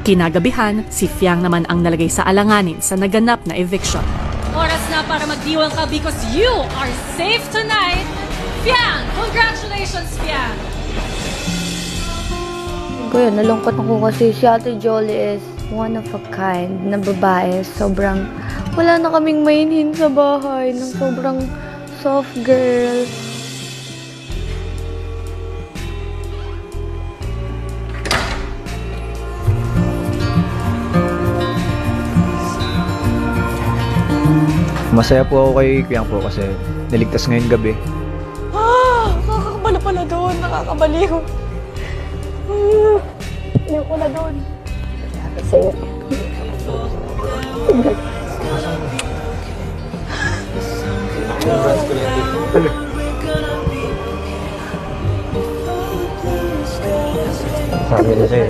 Kinagabihan, si Fiang naman ang nalagay sa alanganin sa naganap na eviction. Oras na para magdiwang ka because you are safe tonight. Fiang! Congratulations, Fiang! Kuya, nalungkot ako kasi si Ate Jolie is one of a kind na babae. Sobrang, wala na kaming mainhin sa bahay ng sobrang soft girl. Masaya po ako kay Kuyang po kasi niligtas ngayon gabi. Nakakabala pala doon, nakakabaliw. Ayaw ko na doon. Sa'yo. Sabi na sa'yo.